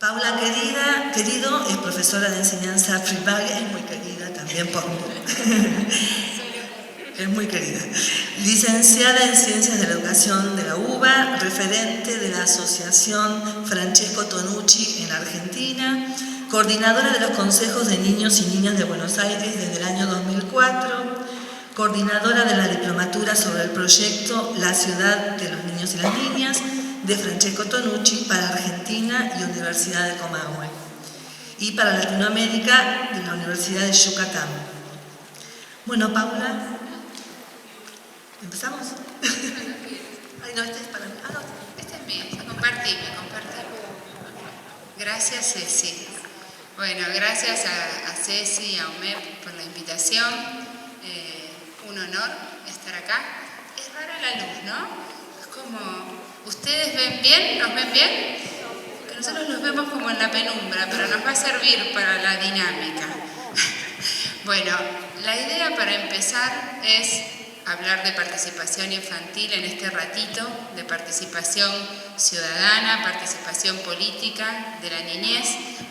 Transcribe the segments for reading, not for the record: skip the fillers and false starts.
Paula querido, es profesora de enseñanza Fribague, es muy querida también por mí. Es muy querida. Licenciada en Ciencias de la Educación de la UBA, referente de la Asociación Francesco Tonucci en Argentina, coordinadora de los consejos de niños y niñas de Buenos Aires desde el año 2004, coordinadora de la diplomatura sobre el proyecto La Ciudad de los Niños y las Niñas de Francesco Tonucci para Argentina y Universidad de Comahue, y para Latinoamérica de la Universidad de Yucatán. Bueno, Paula, ¿empezamos? Ay, no, este es para mí. Ah, no. Este es mío. Compartime. Gracias, Ceci. Bueno, gracias a Ceci y a UMEP por la invitación. Un honor estar acá. Es rara la luz, ¿no? Es como... ¿Ustedes ven bien? ¿Nos ven bien? Porque nosotros los vemos como en la penumbra, pero nos va a servir para la dinámica. Bueno, la idea para empezar es hablar de participación infantil en este ratito, de participación ciudadana, participación política de la niñez,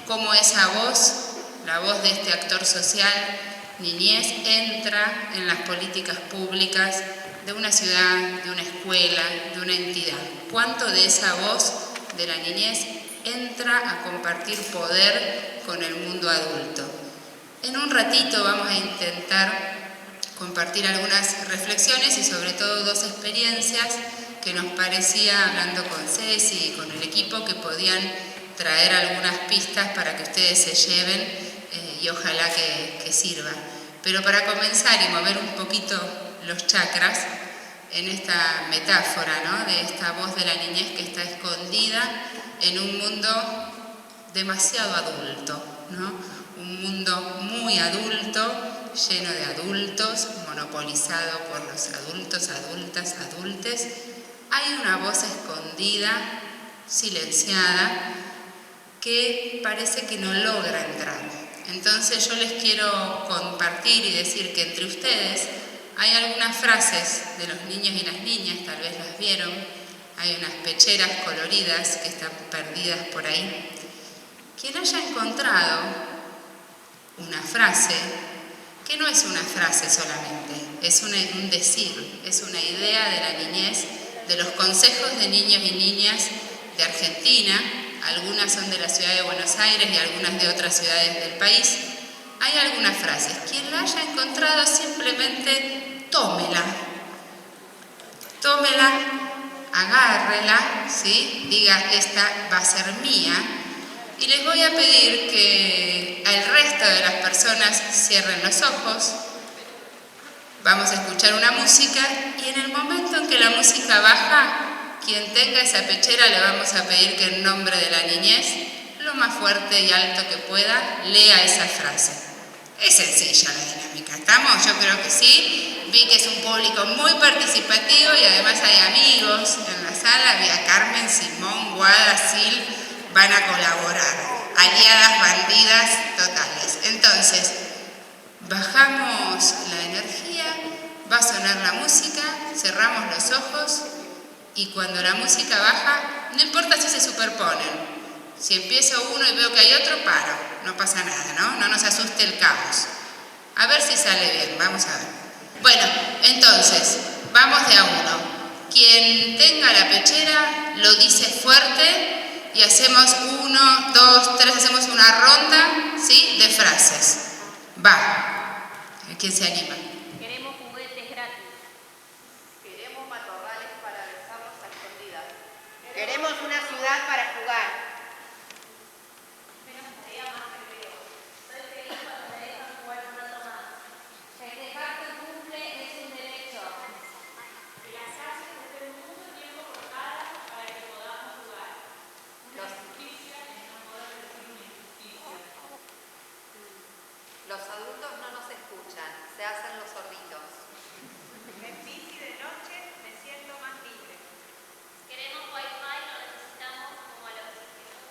cómo esa voz, la voz de este actor social, niñez, entra en las políticas públicas de una ciudad, de una escuela, de una entidad. ¿Cuánto de esa voz de la niñez entra a compartir poder con el mundo adulto? En un ratito vamos a intentar compartir algunas reflexiones y sobre todo dos experiencias que nos parecía, hablando con Ceci y con el equipo, que podían traer algunas pistas para que ustedes se lleven y ojalá que sirva. Pero para comenzar y mover un poquito los chakras en esta metáfora, ¿no?, de esta voz de la niñez que está escondida en un mundo demasiado adulto, ¿no? Un mundo muy adulto, lleno de adultos, monopolizado por los adultos, adultas, adultes. Hay una voz escondida, silenciada, que parece que no logra entrar. Entonces yo les quiero compartir y decir que entre ustedes hay algunas frases de los niños y las niñas, tal vez las vieron, hay unas pecheras coloridas que están perdidas por ahí. Quien haya encontrado una frase, que no es una frase solamente, es un decir, es una idea de la niñez, de los consejos de niños y niñas de Argentina, algunas son de la ciudad de Buenos Aires y algunas de otras ciudades del país. Hay algunas frases. Quien la haya encontrado, simplemente tómela, agárrela, ¿sí? Diga, esta va a ser mía. Y les voy a pedir que al resto de las personas cierren los ojos. Vamos a escuchar una música y en el momento en que la música baja, quien tenga esa pechera le vamos a pedir que en nombre de la niñez, lo más fuerte y alto que pueda, lea esa frase. Es sencilla la dinámica, ¿estamos? Yo creo que sí. Vi que es un público muy participativo y además hay amigos en la sala. Vi a Carmen, Simón, Guada, Sil, van a colaborar. Aliadas, bandidas, totales. Entonces, bajamos la energía, va a sonar la música, cerramos los ojos y cuando la música baja, no importa si se superponen. Si empiezo uno y veo que hay otro, paro. No pasa nada, ¿no? No nos asuste el caos. A ver si sale bien, vamos a ver. Bueno, entonces, vamos de a uno. Quien tenga la pechera lo dice fuerte y hacemos 1, 2, 3, hacemos una ronda, ¿sí?, de frases. Va. ¿Quién se anima? Queremos juguetes gratis. Queremos matorrales para besarnos a escondidas. Queremos una ciudad para jugar. Los adultos no nos escuchan, se hacen los zorritos. En bici de noche me siento más libre. Queremos wifi, lo necesitamos como a los vecinos.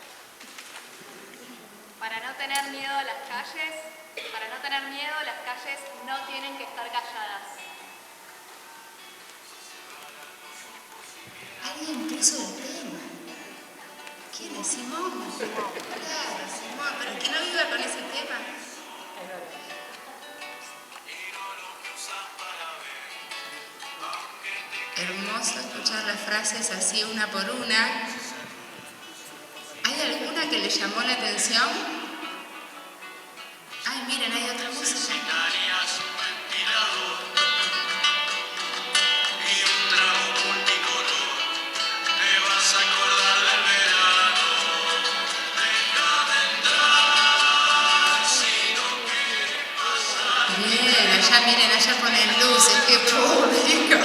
Para no tener miedo a las calles no tienen que estar calladas. ¿Alguien puso el tema? ¿Quién nombre? Simón. Claro, Simón, pero que no viva con ese tema. Hermoso escuchar las frases así una por una. ¿Hay alguna que le llamó la atención? Ay, miren, hay otra música. Bien, allá miren, allá ponen luces, qué público,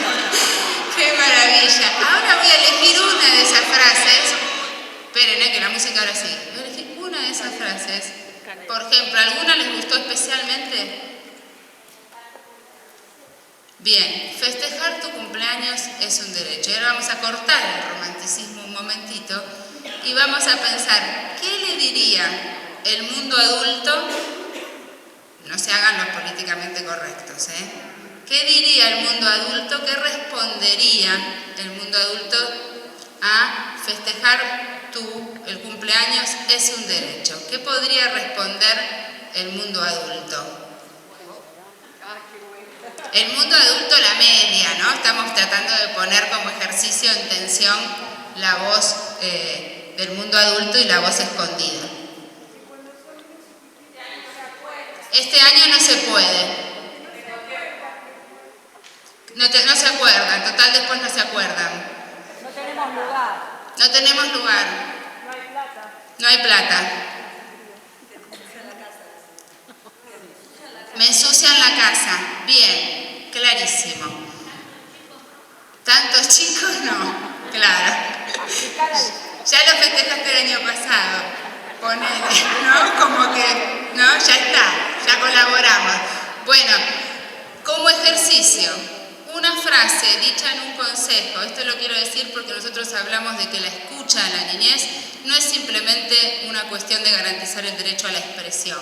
qué maravilla. Ahora voy a elegir una de esas frases. Esperen, que la música ahora sí. Voy a elegir una de esas frases. Por ejemplo, ¿alguna les gustó especialmente? Bien, festejar tu cumpleaños es un derecho. Y ahora vamos a cortar el romanticismo un momentito y vamos a pensar, ¿qué le diría el mundo adulto? No se hagan los políticamente correctos, ¿eh? ¿Qué diría el mundo adulto? ¿Qué respondería el mundo adulto a festejar el cumpleaños es un derecho? ¿Qué podría responder el mundo adulto? El mundo adulto, la media, ¿no? Estamos tratando de poner como ejercicio en tensión la voz del mundo adulto y la voz escondida. Este año no se puede. No se acuerdan, total después no se acuerdan. No tenemos lugar. No tenemos lugar. No hay plata. No hay plata. Me ensucian la casa. Bien, clarísimo. ¿Tantos chicos? No, claro. Ya lo festejaste el año pasado. Ponele, ¿no? Como que, ¿no? Ya está, ya colaboramos. Bueno, como ejercicio, una frase dicha en un consejo, esto lo quiero decir porque nosotros hablamos de que la escucha a la niñez no es simplemente una cuestión de garantizar el derecho a la expresión,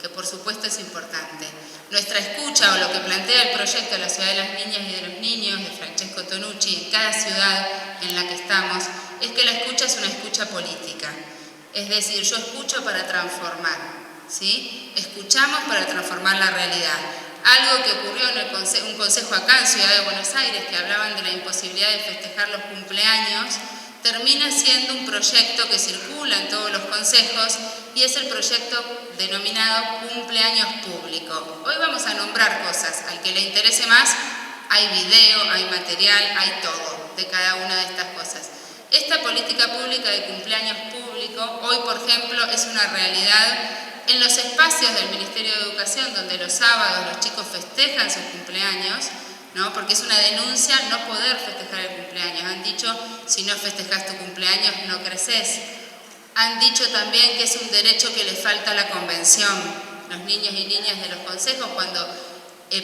que por supuesto es importante. Nuestra escucha o lo que plantea el proyecto de la Ciudad de las Niñas y de los Niños de Francesco Tonucci en cada ciudad en la que estamos, es que la escucha es una escucha política. Es decir, yo escucho para transformar, ¿sí? Escuchamos para transformar la realidad. Algo que ocurrió en un consejo acá en Ciudad de Buenos Aires, que hablaban de la imposibilidad de festejar los cumpleaños, termina siendo un proyecto que circula en todos los consejos y es el proyecto denominado Cumpleaños Público. Hoy vamos a nombrar cosas, al que le interese más, hay video, hay material, hay todo de cada una de estas cosas. Esta política pública de cumpleaños público, hoy por ejemplo, es una realidad en los espacios del Ministerio de Educación, donde los sábados los chicos festejan sus cumpleaños, ¿no? Porque es una denuncia no poder festejar el cumpleaños. Han dicho, si no festejas tu cumpleaños no creces. Han dicho también que es un derecho que le falta a la convención. Los niños y niñas de los consejos, cuando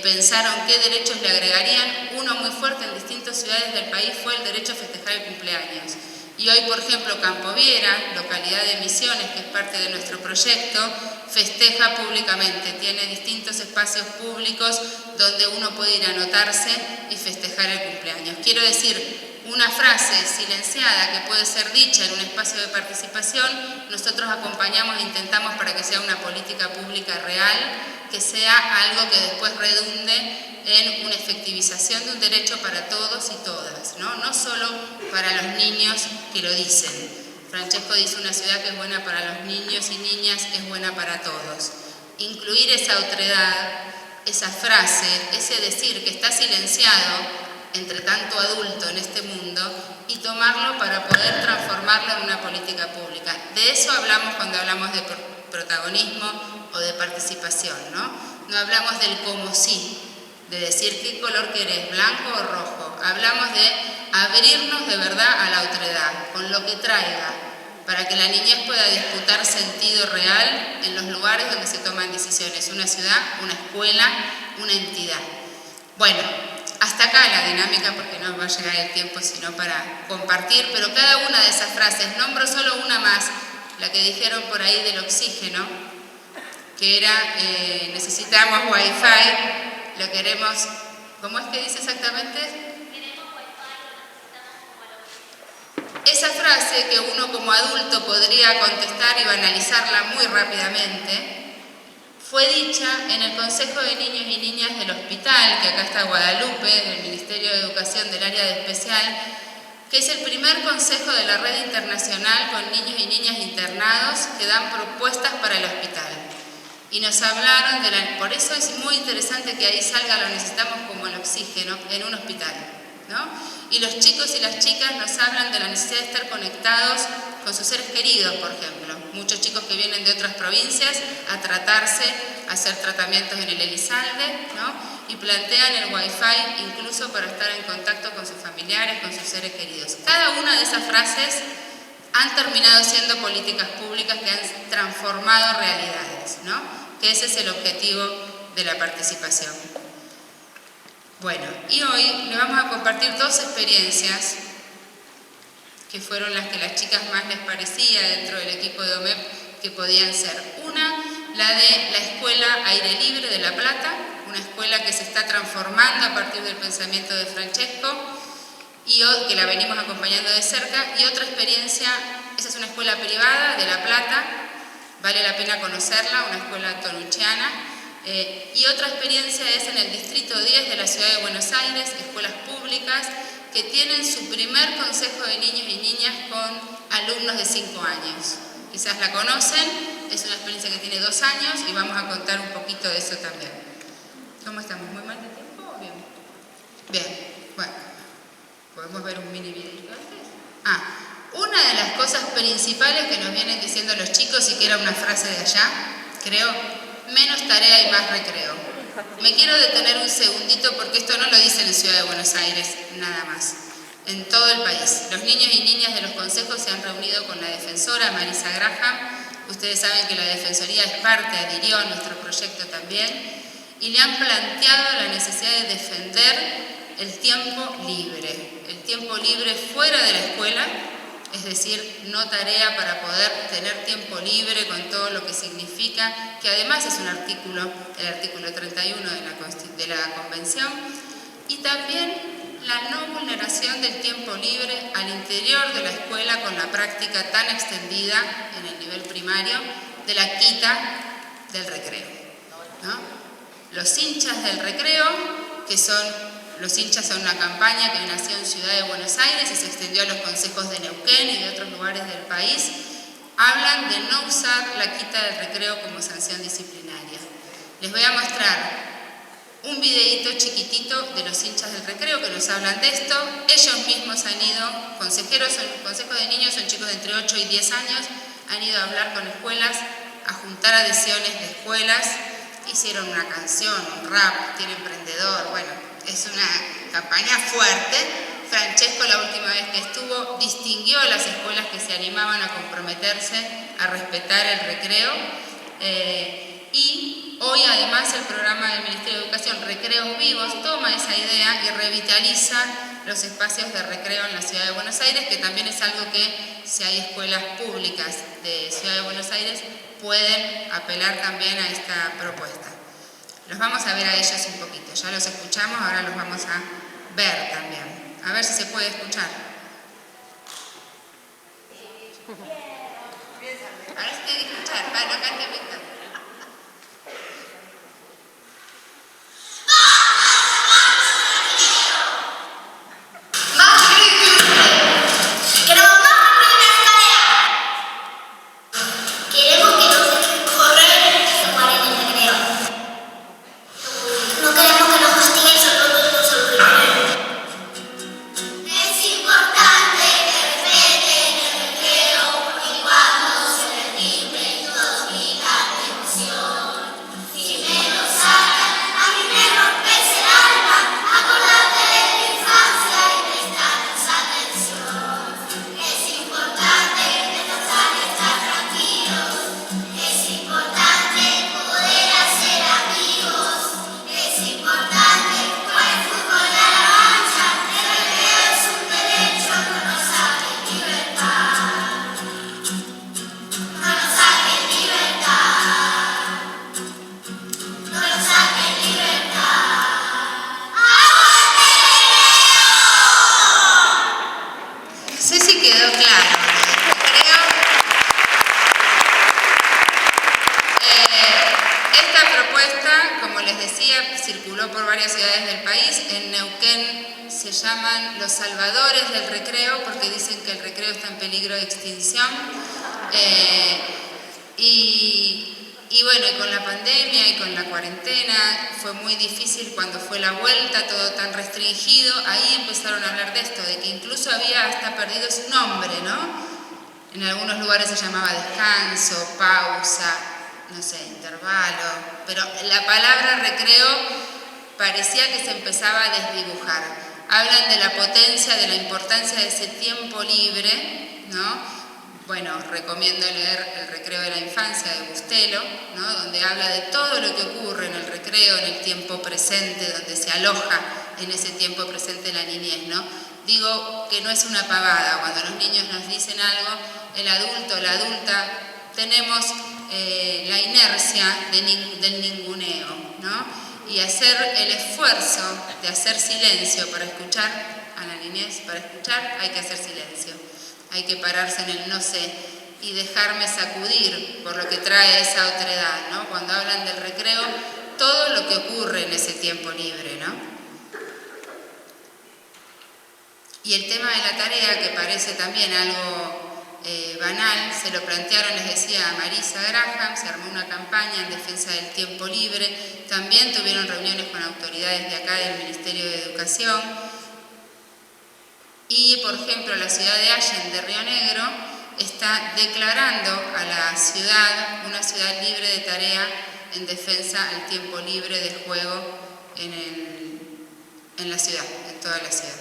pensaron qué derechos le agregarían, uno muy fuerte en distintas ciudades del país fue el derecho a festejar el cumpleaños. Y hoy, por ejemplo, Campo Viera, localidad de Misiones, que es parte de nuestro proyecto, festeja públicamente, tiene distintos espacios públicos donde uno puede ir a anotarse y festejar el cumpleaños. Quiero decir, una frase silenciada que puede ser dicha en un espacio de participación, nosotros acompañamos e intentamos para que sea una política pública real, que sea algo que después redunde en una efectivización de un derecho para todos y todas, ¿no? No solo para los niños que lo dicen. Francesco dice una ciudad que es buena para los niños y niñas, es buena para todos. Incluir esa otredad, esa frase, ese decir que está silenciado entre tanto adulto en este mundo y tomarlo para poder transformarlo en una política pública. De eso hablamos cuando hablamos de protagonismo o de participación, ¿no? No hablamos del como sí, de decir qué color querés, blanco o rojo. Hablamos de abrirnos de verdad a la otredad, con lo que traiga, para que la niñez pueda disputar sentido real en los lugares donde se toman decisiones, una ciudad, una escuela, una entidad. Bueno, hasta acá la dinámica, porque no va a llegar el tiempo sino para compartir, pero cada una de esas frases, nombro solo una más, la que dijeron por ahí del oxígeno, que era necesitamos wifi, lo queremos, ¿cómo es que dice exactamente? Queremos wifi, lo necesitamos como el oxígeno. Esa frase frase que uno como adulto podría contestar y banalizarla muy rápidamente, fue dicha en el Consejo de Niños y Niñas del Hospital, que acá está Guadalupe, del Ministerio de Educación del área de especial, que es el primer consejo de la red internacional con niños y niñas internados que dan propuestas para el hospital. Y nos hablaron por eso es muy interesante que ahí salga lo necesitamos como el oxígeno en un hospital, ¿no? Y los chicos y las chicas nos hablan de la necesidad de estar conectados con sus seres queridos, por ejemplo. Muchos chicos que vienen de otras provincias a tratarse, a hacer tratamientos en el Elizalde, ¿no? Y plantean el Wi-Fi incluso para estar en contacto con sus familiares, con sus seres queridos. Cada una de esas frases han terminado siendo políticas públicas que han transformado realidades, ¿no? Que ese es el objetivo de la participación. Bueno, y hoy le vamos a compartir dos experiencias que fueron las que a las chicas más les parecía dentro del equipo de OMEP que podían ser. Una, la de la Escuela Aire Libre de La Plata, una escuela que se está transformando a partir del pensamiento de Francesco y que la venimos acompañando de cerca. Y otra experiencia, esa es una escuela privada de La Plata, vale la pena conocerla, una escuela tonuchiana. Y otra experiencia es en el Distrito 10 de la Ciudad de Buenos Aires, escuelas públicas que tienen su primer consejo de niños y niñas con alumnos de 5 años. Quizás la conocen, es una experiencia que tiene 2 años y vamos a contar un poquito de eso también. ¿Cómo estamos? ¿Muy mal de tiempo o bien? Bien, bueno, ¿podemos ver un mini videito antes? Una de las cosas principales que nos vienen diciendo los chicos y que era una frase de allá, creo, menos tarea y más recreo. Me quiero detener un segundito porque esto no lo dicen en Ciudad de Buenos Aires, nada más. En todo el país. Los niños y niñas de los consejos se han reunido con la defensora Marisa Graham. Ustedes saben que la Defensoría es parte, adhirió a nuestro proyecto también. Y le han planteado la necesidad de defender el tiempo libre. El tiempo libre fuera de la escuela, es decir, no tarea para poder tener tiempo libre con todo lo que significa, que además es un artículo, el artículo 31 de la Convención, y también la no vulneración del tiempo libre al interior de la escuela con la práctica tan extendida en el nivel primario de la quita del recreo, ¿no? Los hinchas del recreo, que son... Los hinchas son una campaña que nació en Ciudad de Buenos Aires y se extendió a los consejos de Neuquén y de otros lugares del país. Hablan de no usar la quita del recreo como sanción disciplinaria. Les voy a mostrar un videíto chiquitito de los hinchas del recreo que nos hablan de esto. Ellos mismos han ido, consejeros de niños, son chicos de entre 8 y 10 años, han ido a hablar con escuelas, a juntar adhesiones de escuelas, hicieron una canción, un rap, tiene emprendedor, bueno. Es una campaña fuerte. Francesco, la última vez que estuvo, distinguió a las escuelas que se animaban a comprometerse a respetar el recreo. Y hoy, además, el programa del Ministerio de Educación, Recreos Vivos, toma esa idea y revitaliza los espacios de recreo en la Ciudad de Buenos Aires, que también es algo que, si hay escuelas públicas de Ciudad de Buenos Aires, pueden apelar también a esta propuesta. Los vamos a ver a ellos un poquito, ya los escuchamos, ahora los vamos a ver también. A ver si se puede escuchar. Ahora se tiene que escuchar, no cante Víctor. Importante que respeten el recreo y cuando se retire los país. En Neuquén se llaman los salvadores del recreo porque dicen que el recreo está en peligro de extinción. Y bueno, y con la pandemia y con la cuarentena fue muy difícil cuando fue la vuelta, todo tan restringido. Ahí empezaron a hablar de esto, de que incluso había hasta perdido su nombre, ¿no? En algunos lugares se llamaba descanso, pausa, no sé, intervalo, pero la palabra recreo parecía que se empezaba a desdibujar. Hablan de la potencia, de la importancia de ese tiempo libre, ¿no? Bueno, recomiendo leer El recreo de la infancia de Bustelo, ¿no? Donde habla de todo lo que ocurre en el recreo, en el tiempo presente, donde se aloja en ese tiempo presente la niñez, ¿no? Digo que no es una pavada, cuando los niños nos dicen algo, el adulto, la adulta, tenemos la inercia del ninguneo, ¿no? Y hacer el esfuerzo de hacer silencio para escuchar a la niñez, para escuchar hay que hacer silencio, hay que pararse en el no sé y dejarme sacudir por lo que trae esa otredad, ¿no? Cuando hablan del recreo, todo lo que ocurre en ese tiempo libre, ¿no? Y el tema de la tarea, que parece también algo banal, se lo plantearon, les decía, a Marisa Graham, se armó una campaña en defensa del tiempo libre, también tuvieron reuniones con autoridades de acá del Ministerio de Educación, y por ejemplo la ciudad de Allen de Río Negro está declarando a la ciudad una ciudad libre de tarea en defensa al tiempo libre de juego en la ciudad, en toda la ciudad.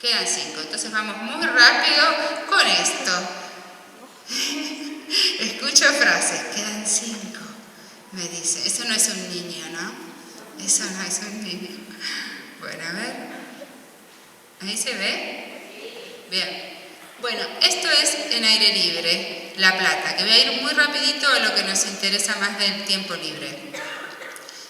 Quedan 5, entonces vamos muy rápido con esto. Escucho frases, quedan 5, me dice. Eso no es un niño, ¿no? Eso no es un niño. Bueno, a ver. ¿Ahí se ve? Bien. Bueno, esto es en aire libre, La Plata, que voy a ir muy rapidito a lo que nos interesa más del tiempo libre.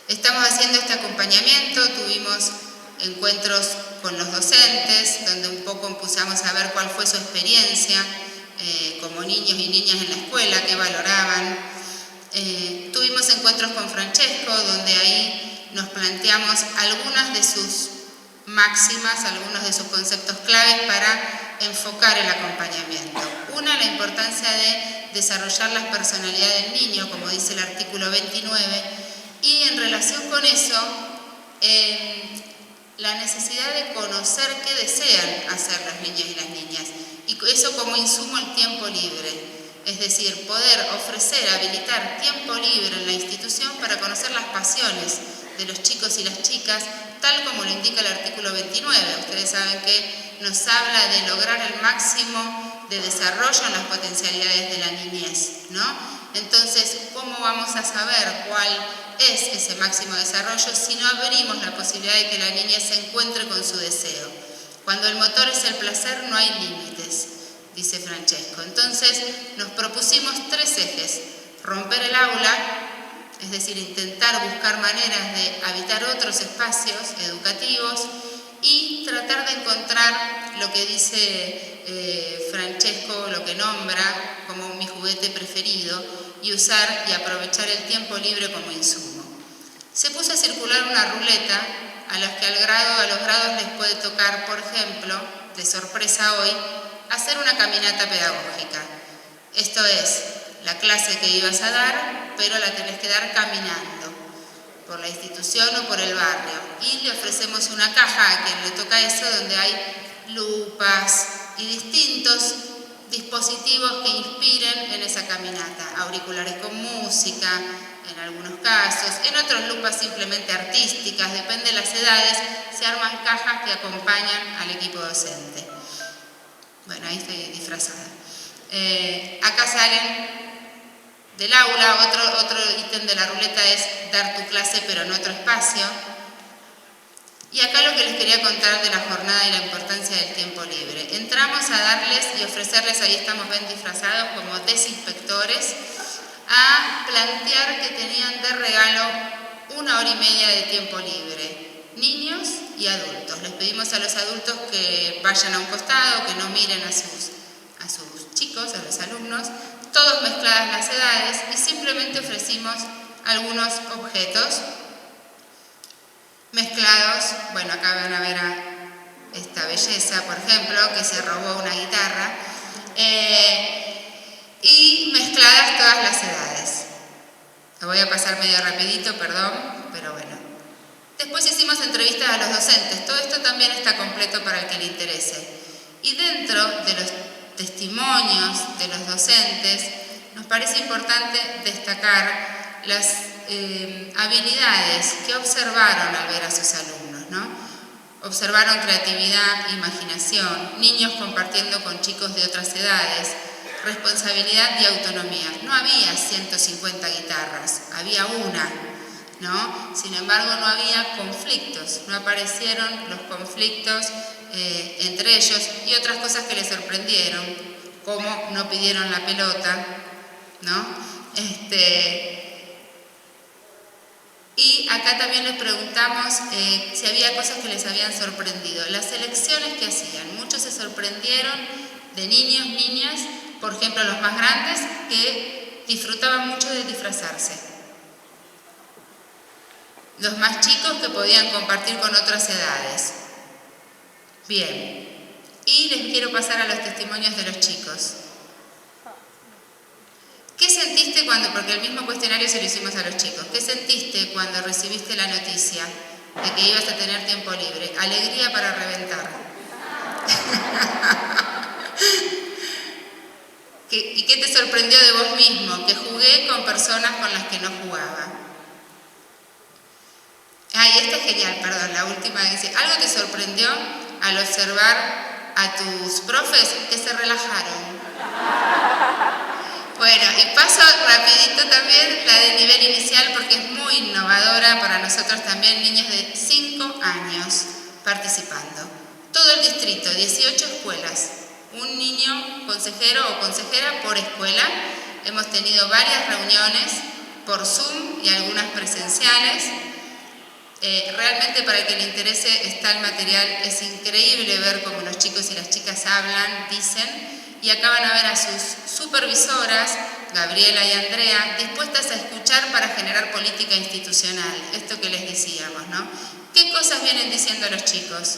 Estamos haciendo este acompañamiento, tuvimos encuentros con los docentes, donde un poco empezamos a ver cuál fue su experiencia como niños y niñas en la escuela, qué valoraban. Tuvimos encuentros con Francesco, donde ahí nos planteamos algunas de sus máximas, algunos de sus conceptos claves para enfocar el acompañamiento. Una, la importancia de desarrollar las personalidades del niño, como dice el artículo 29, y en relación con eso, la necesidad de conocer qué desean hacer los niños y las niñas, y eso como insumo el tiempo libre, es decir, poder ofrecer, habilitar tiempo libre en la institución para conocer las pasiones de los chicos y las chicas, tal como lo indica el artículo 29. Ustedes saben que nos habla de lograr el máximo de desarrollo en las potencialidades de la niñez, ¿no? Entonces, ¿cómo vamos a saber cuál es ese máximo desarrollo si no abrimos la posibilidad de que la niña se encuentre con su deseo? Cuando el motor es el placer, no hay límites, dice Francesco. Entonces, nos propusimos 3 ejes: romper el aula, es decir, intentar buscar maneras de habitar otros espacios educativos y tratar de encontrar lo que dice Francesco, lo que nombra como mi juguete preferido, y usar y aprovechar el tiempo libre como insumo. Se puso a circular una ruleta a los grados les puede tocar, por ejemplo, de sorpresa hoy, hacer una caminata pedagógica. Esto es la clase que ibas a dar, pero la tenés que dar caminando por la institución o por el barrio. Y le ofrecemos una caja a quien le toca eso, donde hay lupas y distintos dispositivos que inspiren en esa caminata, auriculares con música, en algunos casos, en otros lupas simplemente artísticas, depende de las edades, se arman cajas que acompañan al equipo docente. Bueno, ahí estoy disfrazada. Acá salen del aula, otro ítem de la ruleta es dar tu clase pero en otro espacio. Y acá lo que les quería contar de la jornada y la importancia del tiempo libre. Entramos a darles y ofrecerles, ahí estamos bien disfrazados como desinspectores, a plantear que tenían de regalo 1 hora y media de tiempo libre, niños y adultos. Les pedimos a los adultos que vayan a un costado, que no miren a sus chicos, a los alumnos, todos mezcladas las edades, y simplemente ofrecimos algunos objetos. mezclados, bueno, acá van a ver a esta belleza, por ejemplo, que se robó una guitarra, y mezcladas todas las edades. Lo voy a pasar medio rapidito, perdón, pero bueno. Después hicimos entrevistas a los docentes. Todo esto también está completo para el que le interese. Y dentro de los testimonios de los docentes, nos parece importante destacar las habilidades que observaron al ver a sus alumnos, ¿no? Observaron creatividad, imaginación, niños compartiendo con chicos de otras edades, responsabilidad y autonomía. No había 150 guitarras, había una, ¿no? Sin embargo, no había conflictos, no aparecieron los conflictos entre ellos y otras cosas que les sorprendieron, como no pidieron la pelota, ¿no? Y acá también les preguntamos si había cosas que les habían sorprendido. Las elecciones que hacían, muchos se sorprendieron de niños, niñas, por ejemplo los más grandes, que disfrutaban mucho de disfrazarse. Los más chicos que podían compartir con otras edades. Bien, y les quiero pasar a los testimonios de los chicos. ¿Qué sentiste cuando, porque el mismo cuestionario se lo hicimos a los chicos, qué sentiste cuando recibiste la noticia de que ibas a tener tiempo libre? Alegría para reventar. ¿Y qué te sorprendió de vos mismo? Que jugué con personas con las que no jugaba. Y esta es genial, perdón, la última dice, ¿algo te sorprendió al observar a tus profes que se relajaron? Bueno, y paso rapidito también la de nivel inicial porque es muy innovadora para nosotros también, niños de 5 años participando. Todo el distrito, 18 escuelas, un niño consejero o consejera por escuela. Hemos tenido varias reuniones por Zoom y algunas presenciales. Realmente para el que le interese está el material, es increíble ver cómo los chicos y las chicas hablan, dicen, y acá van a ver a sus supervisoras, Gabriela y Andrea, dispuestas a escuchar para generar política institucional, esto que les decíamos, ¿no? ¿Qué cosas vienen diciendo los chicos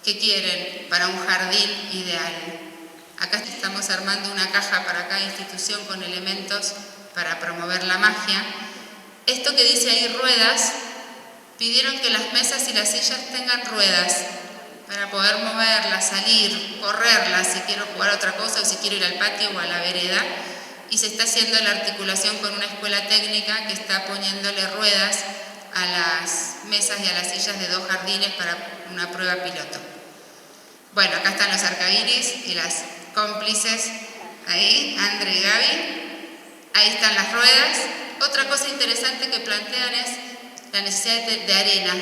que quieren para un jardín ideal? Acá estamos armando una caja para cada institución con elementos para promover la magia. Esto que dice ahí ruedas, pidieron que las mesas y las sillas tengan ruedas para poder moverlas, salir, correrlas si quiero jugar a otra cosa o si quiero ir al patio o a la vereda. Y se está haciendo la articulación con una escuela técnica que está poniéndole ruedas a las mesas y a las sillas de 2 jardines para una prueba piloto. Bueno, acá están los arcaíris y las cómplices, ahí, Andre y Gaby. Ahí están las ruedas. Otra cosa interesante que plantean es la necesidad de arena.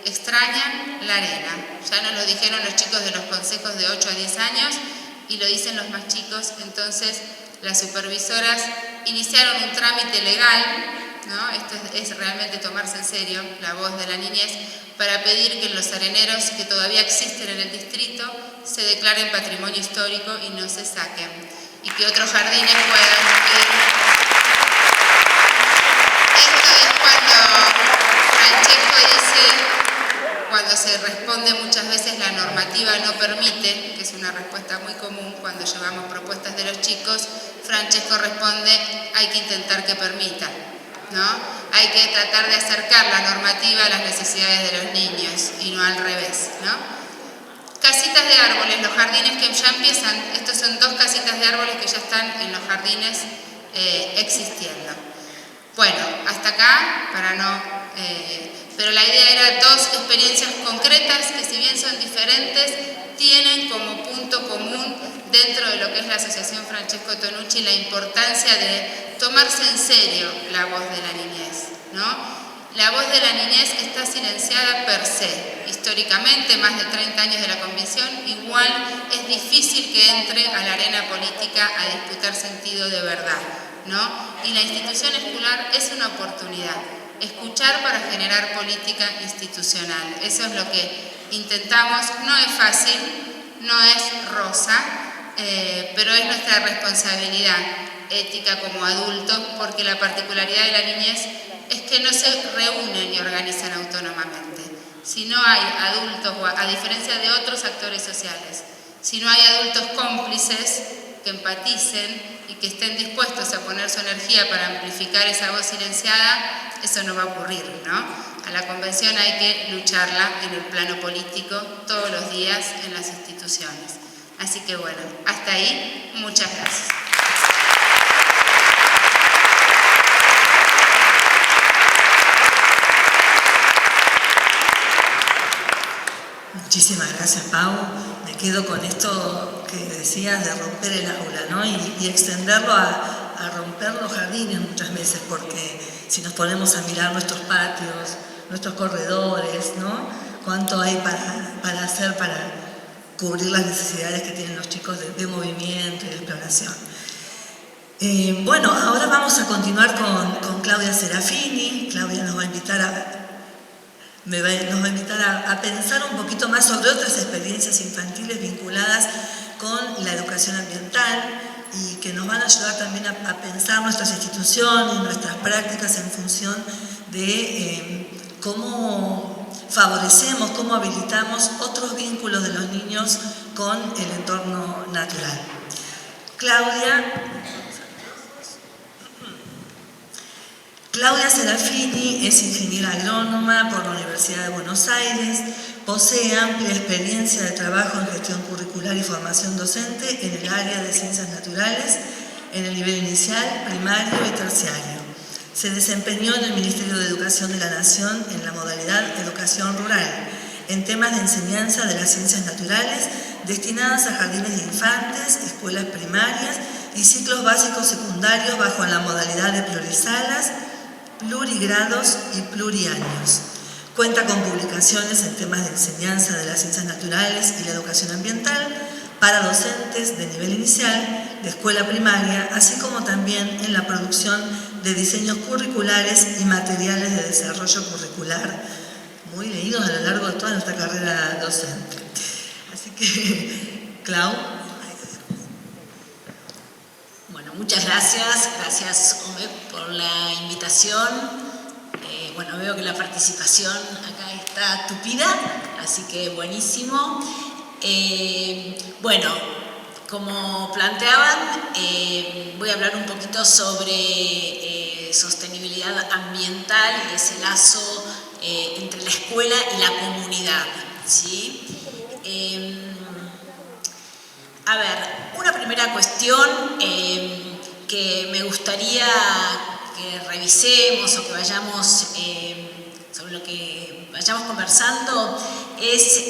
Extrañan la arena. Ya nos lo dijeron los chicos de los consejos de 8 a 10 años y lo dicen los más chicos. Entonces las supervisoras iniciaron un trámite legal, ¿no? Esto es realmente tomarse en serio la voz de la niñez, para pedir que los areneros que todavía existen en el distrito se declaren patrimonio histórico y no se saquen, y que otros jardines puedan ir. Esto es cuando Francesco dice, cuando se responde muchas veces la normativa no permite, que es una respuesta muy común cuando llevamos propuestas de los chicos, Francesco responde, hay que intentar que permita, ¿no? Hay que tratar de acercar la normativa a las necesidades de los niños y no al revés, ¿no? Casitas de árboles, los jardines que ya empiezan, estos son 2 casitas de árboles que ya están en los jardines existiendo. Bueno, hasta acá, para no... pero la idea era 2 experiencias concretas que, si bien son diferentes, tienen como punto común dentro de lo que es la Asociación Francesco Tonucci la importancia de tomarse en serio la voz de la niñez, ¿no? La voz de la niñez está silenciada per se. Históricamente, más de 30 años de la Convención, igual es difícil que entre a la arena política a disputar sentido de verdad, ¿no? Y la institución escolar es una oportunidad. Escuchar para generar política institucional. Eso es lo que intentamos. No es fácil, no es rosa, pero es nuestra responsabilidad ética como adultos, porque la particularidad de la niñez es que no se reúnen y organizan autónomamente. si no hay adultos, a diferencia de otros actores sociales, si no hay adultos cómplices que empaticen y que estén dispuestos a poner su energía para amplificar esa voz silenciada, eso no va a ocurrir, ¿no? A la convención hay que lucharla en el plano político todos los días en las instituciones. Así que bueno, hasta ahí, muchas gracias. Muchísimas gracias, Pau. Me quedo con esto que decías de romper el aula, ¿no? Y extenderlo a romper los jardines muchas veces, porque si nos ponemos a mirar nuestros patios, nuestros corredores, ¿no? Cuánto hay para hacer para cubrir las necesidades que tienen los chicos de movimiento y de exploración. Bueno, ahora vamos a continuar con Claudia Serafini. Claudia nos va a invitar a pensar un poquito más sobre otras experiencias infantiles vinculadas con la educación ambiental y que nos van a ayudar también a pensar nuestras instituciones, nuestras prácticas en función de cómo favorecemos, cómo habilitamos otros vínculos de los niños con el entorno natural. Claudia Serafini es ingeniera agrónoma por la Universidad de Buenos Aires, posee amplia experiencia de trabajo en gestión curricular y formación docente en el área de ciencias naturales en el nivel inicial, primario y terciario. Se desempeñó en el Ministerio de Educación de la Nación en la modalidad Educación Rural, en temas de enseñanza de las ciencias naturales destinadas a jardines de infantes, escuelas primarias y ciclos básicos secundarios bajo la modalidad de plurisalas, plurigrados y pluriaños. Cuenta con publicaciones en temas de enseñanza de las ciencias naturales y la educación ambiental para docentes de nivel inicial, de escuela primaria, así como también en la producción de diseños curriculares y materiales de desarrollo curricular, muy leídos a lo largo de toda nuestra carrera docente. Así que, Clau. Bueno, muchas gracias. Gracias, Ome, por la invitación. Bueno, veo que la participación acá está tupida, así que buenísimo. Bueno, como planteaban, voy a hablar un poquito sobre sostenibilidad ambiental y ese lazo entre la escuela y la comunidad, ¿sí? A ver, una primera cuestión que me gustaría que revisemos o que vayamos sobre lo que vayamos conversando es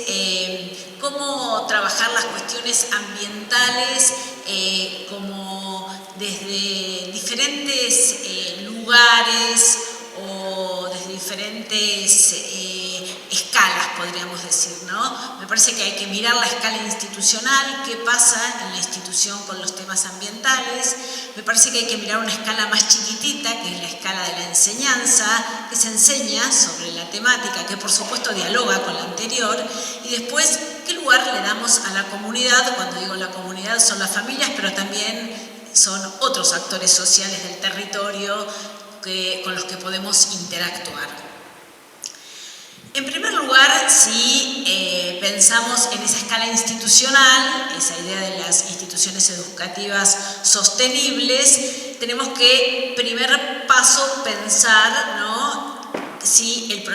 cómo trabajar las cuestiones ambientales como desde diferentes lugares o desde diferentes escalas, podríamos decir, ¿no? Me parece que hay que mirar la escala institucional, qué pasa en la institución con los temas ambientales. Me parece que hay que mirar una escala más chiquitita, que es la escala de la enseñanza, que se enseña sobre la temática, que por supuesto dialoga con la anterior, y después, ¿qué lugar le damos a la comunidad? Cuando digo la comunidad son las familias, pero también son otros actores sociales del territorio con los que podemos interactuar. En primer lugar, si pensamos en esa escala institucional, esa idea de las instituciones educativas sostenibles, tenemos que, primer paso, pensar, ¿no?, si hay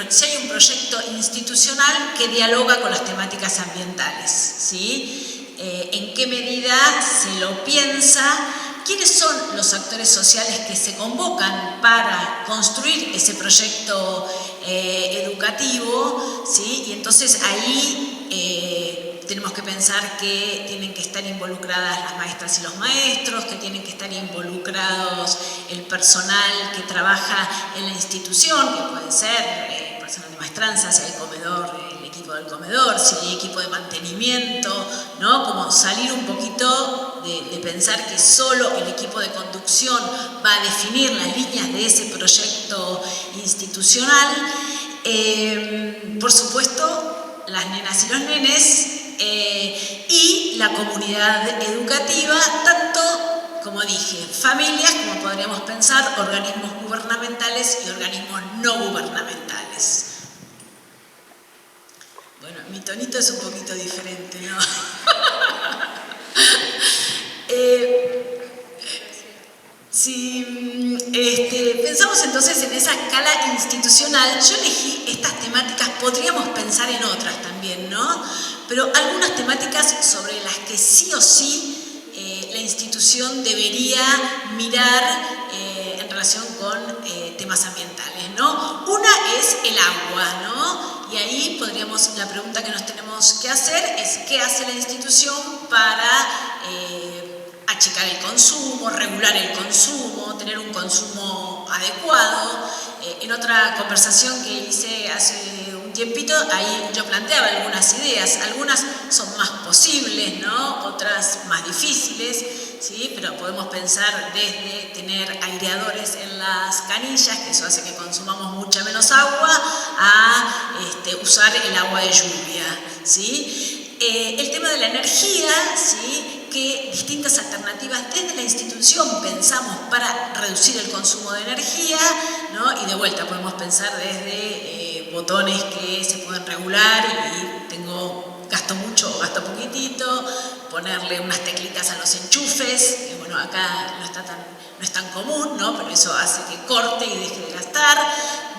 un proyecto institucional que dialoga con las temáticas ambientales, ¿sí? ¿En qué medida se lo piensa? ¿Quiénes son los actores sociales que se convocan para construir ese proyecto educativo? ¿Sí? Y entonces ahí tenemos que pensar que tienen que estar involucradas las maestras y los maestros, que tienen que estar involucrados el personal que trabaja en la institución, que puede ser personal de maestranza, si hay comedor, el equipo del comedor, si hay equipo de mantenimiento, ¿no? Como salir un poquito de pensar que solo el equipo de conducción va a definir las líneas de ese proyecto institucional. Por supuesto, las nenas y los nenes y la comunidad educativa, tanto, como dije, familias, como podríamos pensar, organismos gubernamentales y organismos no gubernamentales. Bueno, mi tonito es un poquito diferente, ¿no? Si pensamos entonces en esa escala institucional, yo elegí estas temáticas, podríamos pensar en otras también, ¿no? Pero algunas temáticas sobre las que sí o sí la institución debería mirar en relación con temas ambientales, ¿no? Una es el agua, ¿no? Y ahí la pregunta que nos tenemos que hacer es ¿qué hace la institución para achicar el consumo, regular el consumo, tener un consumo adecuado? En otra conversación que hice hace un tiempito, ahí yo planteaba algunas ideas, algunas son más posibles, ¿no? Otras más difíciles, ¿sí? Pero podemos pensar desde tener aireadores en las canillas, que eso hace que consumamos mucha menos agua, a usar el agua de lluvia, ¿sí? El tema de la energía, ¿sí? Que distintas alternativas desde la institución pensamos para reducir el consumo de energía, ¿no? Y de vuelta podemos pensar desde botones que se pueden regular y gasto mucho o gasto poquitito, ponerle unas teclitas a los enchufes, que bueno, acá no es tan común, ¿no? Pero eso hace que corte y deje de gastar,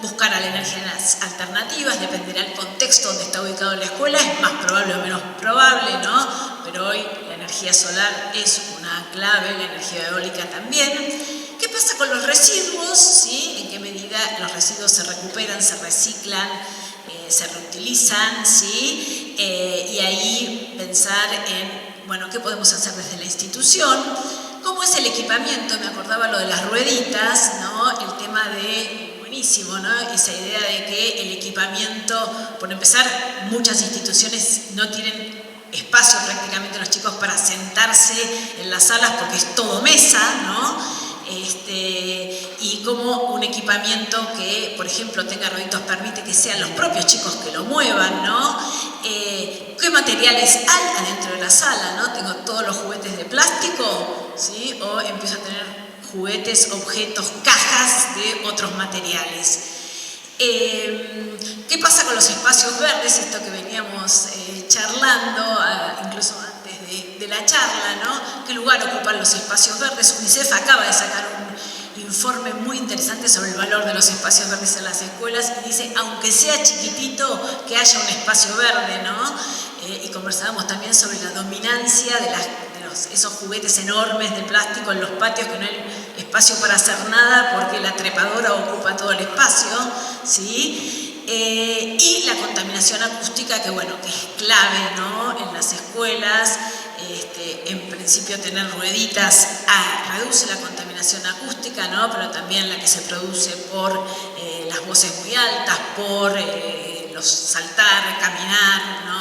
buscar a la energía en las alternativas, dependerá del contexto donde está ubicado la escuela, es más probable o menos probable, ¿no? Pero hoy la energía solar es una clave, la energía eólica también. ¿Qué pasa con los residuos? ¿Sí? ¿En qué medida los residuos se recuperan, se reciclan, se reutilizan? ¿Sí? Y ahí pensar en, bueno, ¿qué podemos hacer desde la institución? ¿Cómo es el equipamiento? Me acordaba lo de las rueditas, ¿no? El tema buenísimo, ¿no? Esa idea de que el equipamiento, por empezar, muchas instituciones no tienen espacio prácticamente los chicos para sentarse en las salas porque es todo mesa, ¿no? Y como un equipamiento que, por ejemplo, tenga rueditos permite que sean los propios chicos que lo muevan, ¿no? ¿Qué materiales hay adentro de la sala, ¿no? ¿Tengo todos los juguetes de plástico? ¿Sí? O empiezo a tener juguetes, objetos, cajas de otros materiales. ¿Qué pasa con los espacios verdes? Esto que veníamos charlando, incluso antes de la charla, ¿no? ¿Qué lugar ocupan los espacios verdes? UNICEF acaba de sacar un informe muy interesante sobre el valor de los espacios verdes en las escuelas y dice, aunque sea chiquitito, que haya un espacio verde, ¿no? Y conversábamos también sobre la dominancia de esos juguetes enormes de plástico en los patios, que no hay espacio para hacer nada porque la trepadora ocupa todo el espacio, ¿sí? Y la contaminación acústica, que bueno, que es clave, ¿no? En las escuelas, en principio tener rueditas reduce la contaminación acústica, ¿no? Pero también la que se produce por las voces muy altas, por los saltar, caminar, ¿no?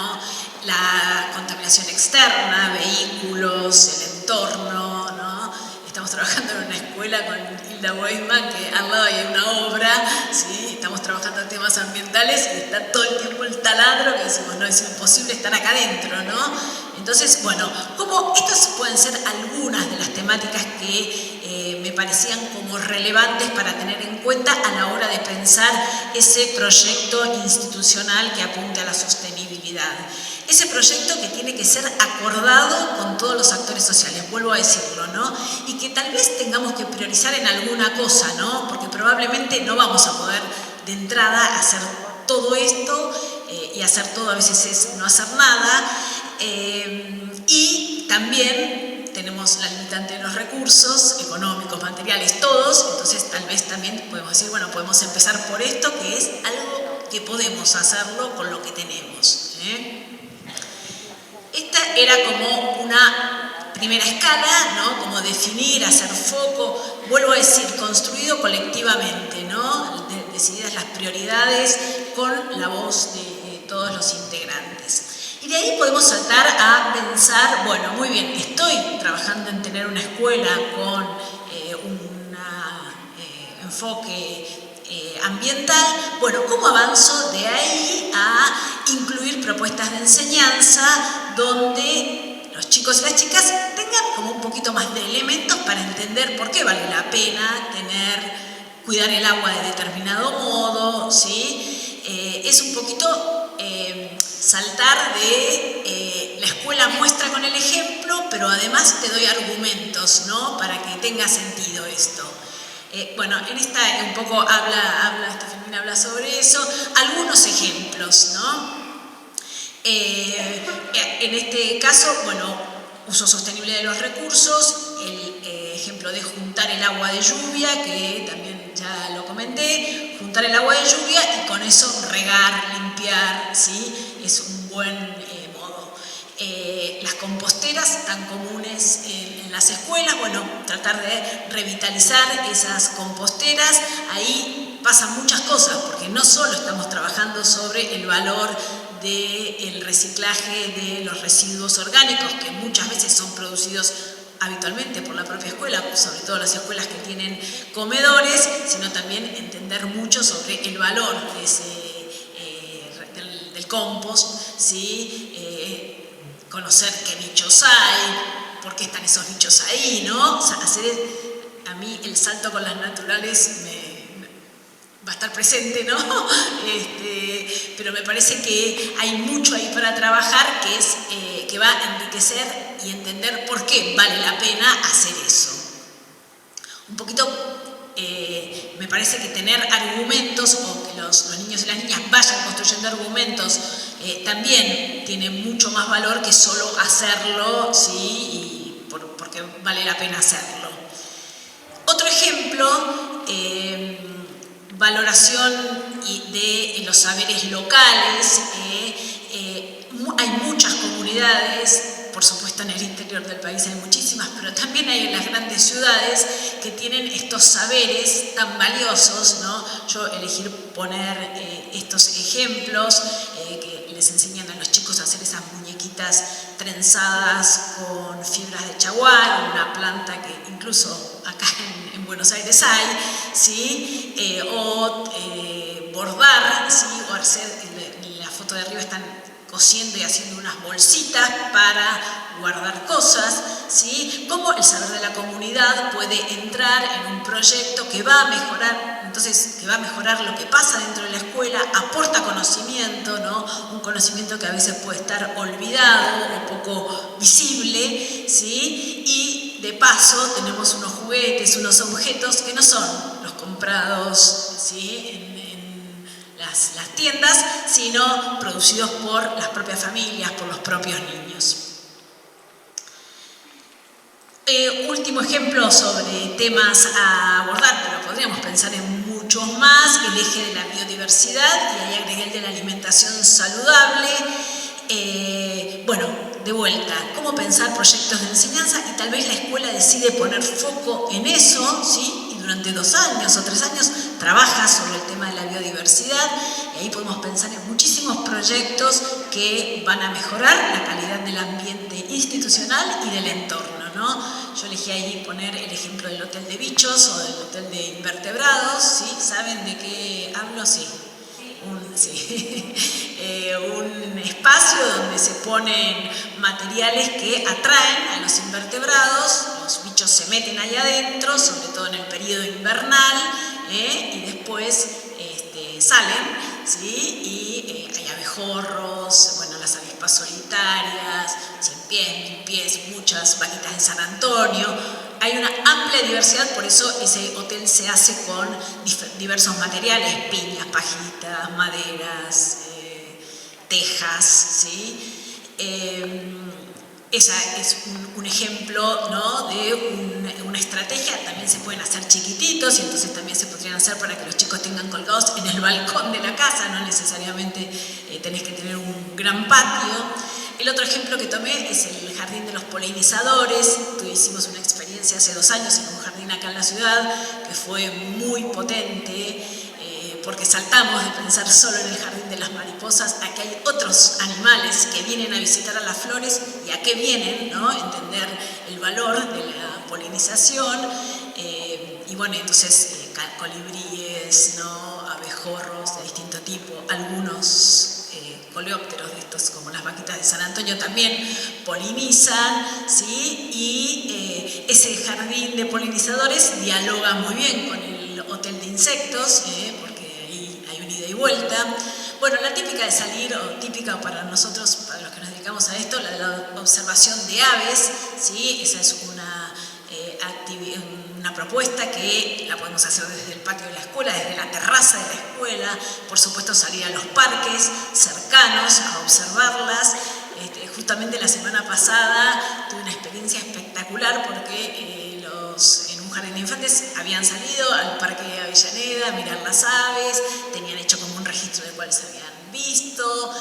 La contaminación externa, vehículos, el entorno, ¿no? Estamos trabajando en una escuela con Hilda Weisman, que al lado hay una obra, ¿sí? Estamos trabajando en temas ambientales y está todo el tiempo el taladro, que decimos, no, es imposible estar acá adentro, ¿no? Entonces, bueno, como estas pueden ser algunas de las temáticas que me parecían como relevantes para tener en cuenta a la hora de pensar ese proyecto institucional que apunte a la sostenibilidad. Ese proyecto que tiene que ser acordado con todos los actores sociales, vuelvo a decirlo, ¿no? Y que tal vez tengamos que priorizar en alguna cosa, ¿no? Porque probablemente no vamos a poder de entrada hacer todo esto y hacer todo a veces es no hacer nada. Y también tenemos la limitante de los recursos económicos, materiales, todos, entonces tal vez también podemos decir, bueno, podemos empezar por esto, que es algo que podemos hacerlo con lo que tenemos, Esta era como una primera escala, ¿no? Como definir, hacer foco, vuelvo a decir, construido colectivamente, ¿no? Decididas las prioridades con la voz de todos los integrantes. Y de ahí podemos saltar a pensar, bueno, muy bien, estoy trabajando en tener una escuela con un enfoque ambiental, bueno, ¿cómo avanzo de ahí a incluir propuestas de enseñanza donde los chicos y las chicas tengan como un poquito más de elementos para entender por qué vale la pena cuidar el agua de determinado modo, ¿sí? Es un poquito saltar de la escuela muestra con el ejemplo, pero además te doy argumentos, ¿no? Para que tenga sentido esto. Bueno, en esta un poco Estefanía habla sobre eso, algunos ejemplos, ¿no? En este caso, bueno, uso sostenible de los recursos, el ejemplo de juntar el agua de lluvia, que también ya lo comenté, juntar el agua de lluvia y con eso regar, limpiar, ¿sí? Es un buen modo. Las composteras tan comunes en las escuelas, bueno, tratar de revitalizar esas composteras, ahí pasan muchas cosas, porque no solo estamos trabajando sobre el valor del reciclaje de los residuos orgánicos, que muchas veces son producidos habitualmente por la propia escuela, sobre todo las escuelas que tienen comedores, sino también entender mucho sobre el valor de del compost, ¿sí? Conocer qué bichos hay, por qué están esos bichos ahí, ¿no? O sea, a mí el salto con las naturales va a estar presente, ¿no? Pero me parece que hay mucho ahí para trabajar que va a enriquecer y entender por qué vale la pena hacer eso. Un poquito me parece que tener argumentos o que los niños y las niñas vayan construyendo argumentos también tiene mucho más valor que solo hacerlo, ¿sí? Porque vale la pena hacerlo. Otro ejemplo, valoración de los saberes locales. Hay muchas comunidades, por supuesto en el interior del país hay muchísimas, pero también hay en las grandes ciudades que tienen estos saberes tan valiosos, ¿no? Yo elegí poner estos ejemplos que les enseñan a los chicos a hacer esas muñequitas trenzadas con fibras de chaguar, una planta que incluso acá en Buenos Aires hay, ¿sí? Bordar, ¿sí? O hacer, en la foto de arriba están cosiendo y haciendo unas bolsitas para guardar cosas, ¿sí? Cómo el saber de la comunidad puede entrar en un proyecto que va a mejorar, entonces, que va a mejorar lo que pasa dentro de la escuela, aporta conocimiento, ¿no? Un conocimiento que a veces puede estar olvidado o poco visible, ¿sí? Y de paso tenemos unos juguetes, unos objetos que no son los comprados, ¿sí? en las tiendas, sino producidos por las propias familias, por los propios niños. Último ejemplo sobre temas a abordar, pero podríamos pensar en muchos más, el eje de la biodiversidad, y ahí agregué el de la alimentación saludable. Bueno, de vuelta, cómo pensar proyectos de enseñanza, y tal vez la escuela decide poner foco en eso, ¿sí? Durante 2 años o 3 años trabaja sobre el tema de la biodiversidad, y ahí podemos pensar en muchísimos proyectos que van a mejorar la calidad del ambiente institucional y del entorno, ¿no? Yo elegí ahí poner el ejemplo del hotel de bichos o del hotel de invertebrados, ¿sí? ¿Saben de qué hablo? Sí. Un espacio donde se ponen materiales que atraen a los invertebrados, los bichos se meten ahí adentro, sobre todo en el periodo invernal, y después salen, ¿sí? Y hay abejorros, bueno, las avispas solitarias, 100 pies, 1000 pies, muchas vaquitas de San Antonio. Hay una amplia diversidad, por eso ese hotel se hace con diversos materiales, piñas, pajitas, maderas, tejas, ¿sí? Esa es un ejemplo, ¿no? De una estrategia. También se pueden hacer chiquititos y entonces también se podrían hacer para que los chicos tengan colgados en el balcón de la casa, no necesariamente tenés que tener un gran patio. El otro ejemplo que tomé es el jardín de los polinizadores. Hicimos una experiencia hace 2 años en un jardín acá en la ciudad que fue muy potente, porque saltamos de pensar solo en el jardín de las mariposas a que hay otros animales que vienen a visitar a las flores y a qué vienen, ¿no? Entender el valor de la polinización. Y bueno, entonces colibríes, ¿no? Abejorros de distinto tipo, algunos coleópteros de estos, como las vaquitas de San Antonio, también polinizan, ¿sí? Y ese jardín de polinizadores dialoga muy bien con el hotel de insectos, porque ahí hay un ida y vuelta. Bueno, la típica de salir, o típica para nosotros, para los que nos dedicamos a esto, la de la observación de aves, ¿sí? Esa es una propuesta que la podemos hacer desde el patio de la escuela, desde la terraza de la escuela, por supuesto salir a los parques cercanos a observarlas. Justamente la semana pasada tuve una experiencia espectacular porque en un jardín de infantes habían salido al Parque de Avellaneda a mirar las aves, tenían hecho como un registro de cuáles habían visto,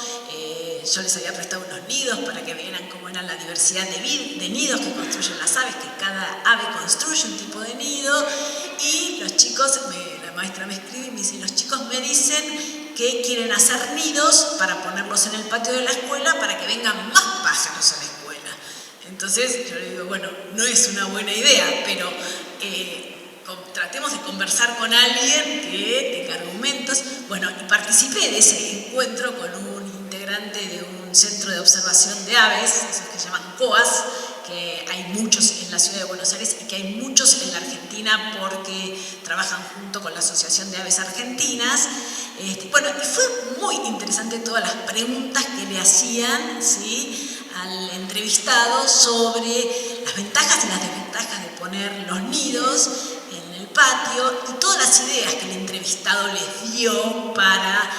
yo les había prestado unos nidos para que vieran cómo era la diversidad de nidos que construyen las aves, que cada ave construye un tipo de nido, y los chicos, la maestra me escribe y me dice, los chicos me dicen que quieren hacer nidos para ponerlos en el patio de la escuela para que vengan más pájaros a la escuela. Entonces yo le digo, bueno, no es una buena idea, pero tratemos de conversar con alguien que tenga argumentos. Bueno, y participé de ese encuentro con un integrante de un centro de observación de aves, esos que se llaman COAS, que hay muchos en la ciudad de Buenos Aires y que hay muchos en la Argentina porque trabajan junto con la Asociación de Aves Argentinas. Bueno, y fue muy interesante todas las preguntas que le hacían, ¿sí?, al entrevistado sobre las ventajas y las desventajas de poner los nidos en el patio y todas las ideas que el entrevistado les dio para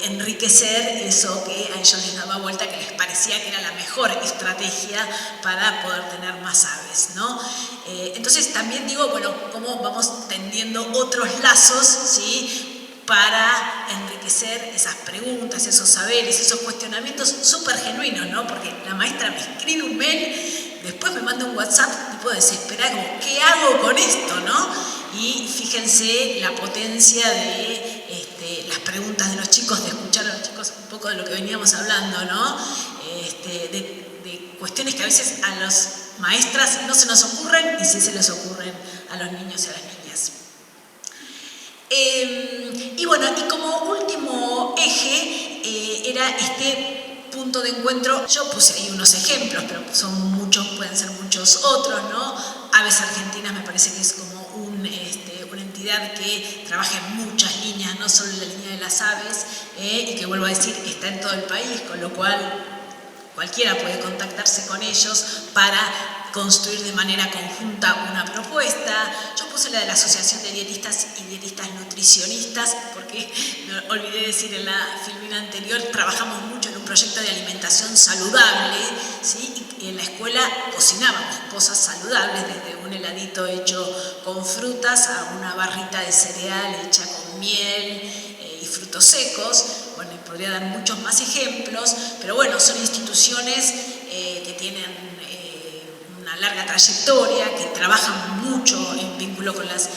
enriquecer eso que a ellos les daba vuelta, que les parecía que era la mejor estrategia para poder tener más aves, ¿no? Entonces también digo, bueno, cómo vamos tendiendo otros lazos, ¿sí?, para enriquecer esas preguntas, esos saberes, esos cuestionamientos súper genuinos, ¿no? Porque la maestra me escribe un mail, después me manda un WhatsApp tipo desesperado, como, ¿qué hago con esto, no? Y fíjense la potencia de las preguntas de los chicos, de escuchar a los chicos un poco de lo que veníamos hablando, ¿no? De cuestiones que a veces a las maestras no se nos ocurren y sí se les ocurren a los niños y a las niñas. Y bueno, y como último eje era este punto de encuentro. Yo puse ahí unos ejemplos, pero son muchos, pueden ser muchos otros, ¿no? Aves Argentinas me parece que es como una entidad que trabaja en muchas líneas, no solo en la línea de las aves, y que, vuelvo a decir, está en todo el país, con lo cual cualquiera puede contactarse con ellos para construir de manera conjunta una propuesta. Yo puse la de la Asociación de Dietistas y Dietistas Nutricionistas, porque me olvidé decir en la filmina anterior, trabajamos mucho en un proyecto de alimentación saludable, ¿sí? Y en la escuela cocinábamos cosas saludables, desde un heladito hecho con frutas a una barrita de cereal hecha con miel y frutos secos. Bueno, podría dar muchos más ejemplos, pero bueno, son instituciones que tienen una larga trayectoria, que trabajan mucho en vínculo con las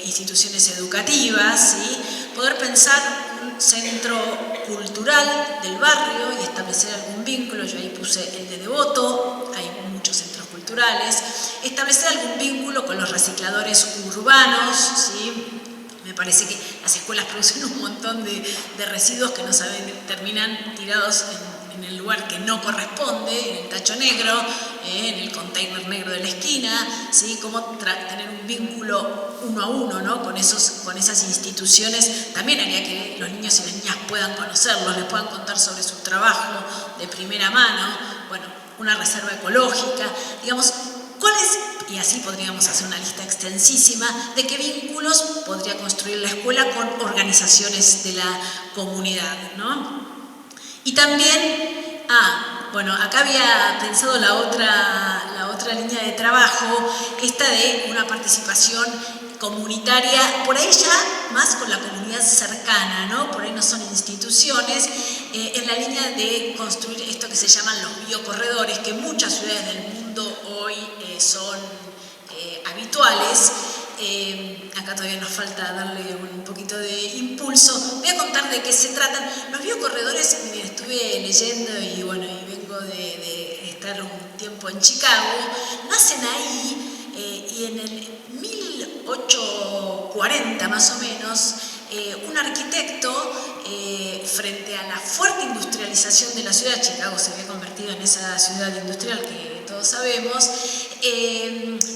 instituciones educativas, ¿sí? Poder pensar un centro cultural del barrio y establecer algún vínculo. Yo ahí puse el de Devoto, hay muchos centros culturales. Establecer algún vínculo con los recicladores urbanos, ¿sí? Me parece que las escuelas producen un montón de residuos que no saben, terminan tirados en el lugar que no corresponde, en el tacho negro, en el container negro de la esquina, ¿sí? Cómo tener un vínculo uno a uno, ¿no? con esas instituciones también haría que los niños y las niñas puedan conocerlos, les puedan contar sobre su trabajo de primera mano. Bueno, una reserva ecológica, digamos, ¿cuáles? Y así podríamos hacer una lista extensísima de qué vínculos podría construir la escuela con organizaciones de la comunidad, ¿no? Y también, bueno, acá había pensado la otra línea de trabajo, esta de una participación comunitaria, por ahí ya más con la comunidad cercana, ¿no? Por ahí no son instituciones, en la línea de construir esto que se llaman los biocorredores, que muchas ciudades del mundo hoy son habituales. Acá todavía nos falta darle un poquito de impulso. Voy a contar de qué se tratan. Los biocorredores, estuve leyendo y bueno, y vengo de estar un tiempo en Chicago, nacen ahí y en el 1840 más o menos, un arquitecto, frente a la fuerte industrialización de la ciudad, Chicago se había convertido en esa ciudad industrial que todos sabemos,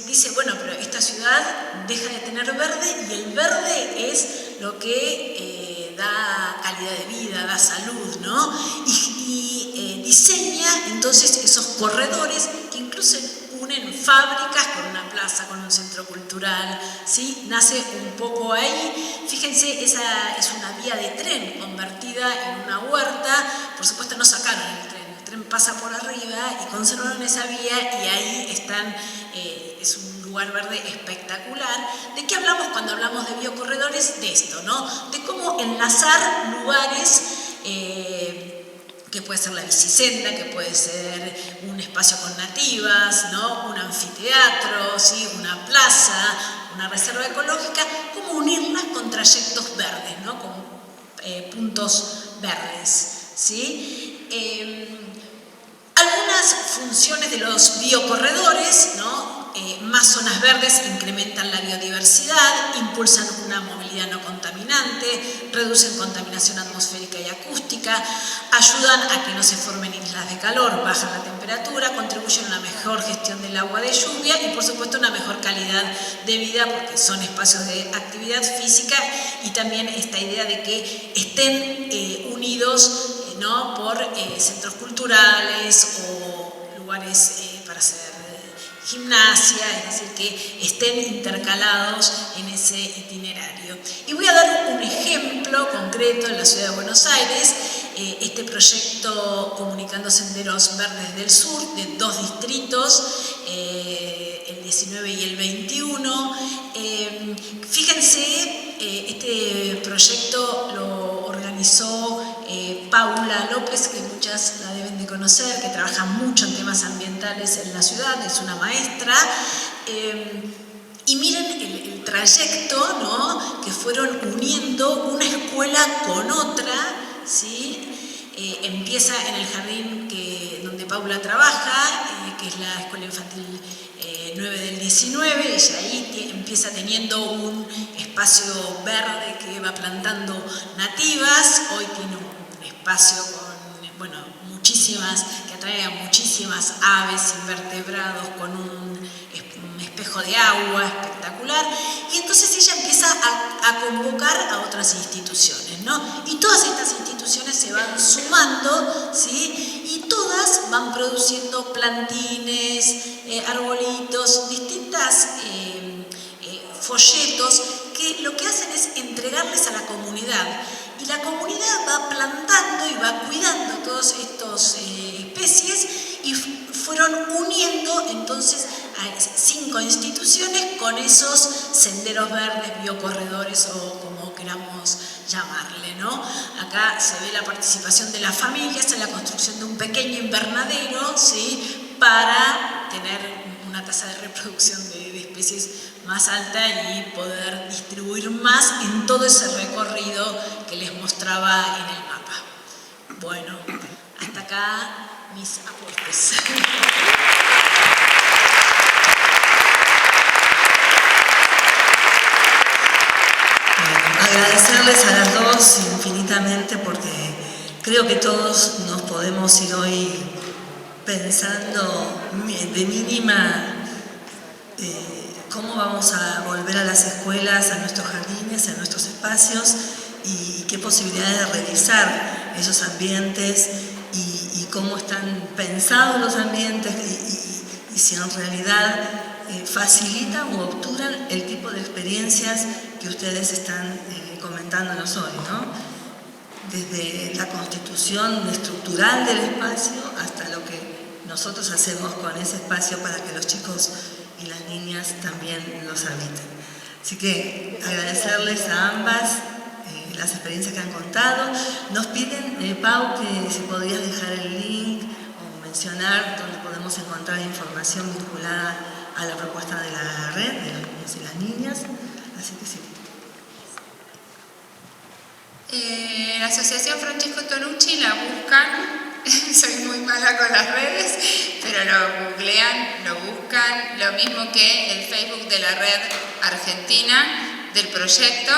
dice, bueno, pero esta ciudad deja de tener verde y el verde es lo que da calidad de vida, da salud, ¿no? Y diseña entonces esos corredores que incluso unen fábricas con una plaza, con un centro cultural, ¿sí? Nace un poco ahí. Fíjense, esa es una vía de tren convertida en una huerta. Por supuesto no sacaron el tren pasa por arriba y conservaron esa vía y ahí están, es un lugar verde espectacular. ¿De qué hablamos cuando hablamos de biocorredores? De esto, ¿no? De cómo enlazar lugares que puede ser la bicisenda, que puede ser un espacio con nativas, ¿no? Un anfiteatro, ¿sí? Una plaza, una reserva ecológica, cómo unirlas con trayectos verdes, ¿no? Con puntos verdes, ¿sí? Algunas funciones de los biocorredores, ¿no? Más zonas verdes incrementan la biodiversidad, impulsan una movilidad no contaminante, reducen contaminación atmosférica y acústica, ayudan a que no se formen islas de calor, bajan la temperatura, contribuyen a una mejor gestión del agua de lluvia y por supuesto una mejor calidad de vida porque son espacios de actividad física y también esta idea de que estén unidos, ¿no? Por centros culturales o lugares para hacer gimnasia, es decir, que estén intercalados en ese itinerario. Y voy a dar un ejemplo concreto en la ciudad de Buenos Aires, este proyecto Comunicando Senderos Verdes del Sur, de 2 distritos, el 19 y el 21. Fíjense, este proyecto lo organizó Paula López, que muchas la deben de conocer, que trabaja mucho en temas ambientales en la ciudad, es una maestra. Y miren el trayecto, ¿no? Que fueron uniendo una escuela con otra, ¿sí? Empieza en el jardín donde Paula trabaja, que es la Escuela Infantil 9 del 19, ella ahí empieza teniendo un espacio verde que va plantando nativas, hoy tiene un espacio con, bueno, muchísimas, que atrae a muchísimas aves, invertebrados, con un espejo de agua espectacular, y entonces ella empieza a convocar a otras instituciones, ¿no? Y todas estas instituciones se van sumando, ¿sí? Y todas van produciendo plantines, arbolitos, distintas folletos que lo que hacen es entregarles a la comunidad. Y la comunidad va plantando y va cuidando todas estas especies y fueron uniendo entonces a 5 instituciones con esos senderos verdes, biocorredores o como queramos llamarle, ¿no? Acá se ve la participación de las familias en la construcción de un pequeño invernadero, ¿sí? Para tener una tasa de reproducción de especies más alta y poder distribuir más en todo ese recorrido que les mostraba en el mapa. Bueno, hasta acá mis aportes. Agradecerles a las dos infinitamente porque creo que todos nos podemos ir hoy pensando de mínima cómo vamos a volver a las escuelas, a nuestros jardines, a nuestros espacios y qué posibilidades de revisar esos ambientes y cómo están pensados los ambientes y si en realidad facilitan o obturan el tipo de experiencias que ustedes están comentándonos hoy, ¿no? Desde la constitución estructural del espacio hasta lo que nosotros hacemos con ese espacio para que los chicos y las niñas también los habiten. Así que agradecerles a ambas las experiencias que han contado. Nos piden, Pau, que si podrías dejar el link o mencionar dónde podemos encontrar información vinculada a la propuesta de la red de los niños y las niñas. Así que sí. La Asociación Francesco Tonucci la buscan, soy muy mala con las redes, pero lo googlean, lo buscan, lo mismo que el Facebook de la red argentina del proyecto.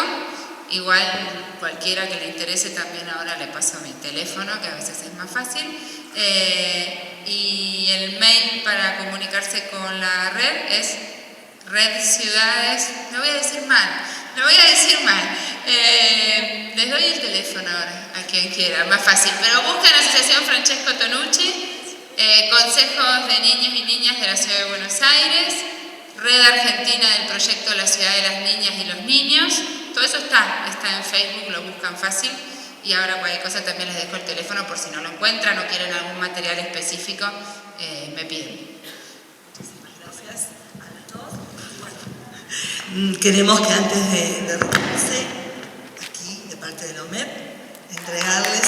Igual cualquiera que le interese también ahora le paso mi teléfono, que a veces es más fácil. Y el mail para comunicarse con la red es redciudades, lo voy a decir mal, Lo voy a decir mal. Les doy el teléfono ahora a quien quiera, más fácil. Pero buscan Asociación Francesco Tonucci, Consejos de Niños y Niñas de la Ciudad de Buenos Aires, Red Argentina del Proyecto La Ciudad de las Niñas y los Niños. Todo eso está en Facebook, lo buscan fácil. Y ahora cualquier cosa también les dejo el teléfono por si no lo encuentran o quieren algún material específico, me piden. Muchísimas gracias a las dos. Bueno, queremos que antes de retirarse, aquí de parte de la OMEP, entregarles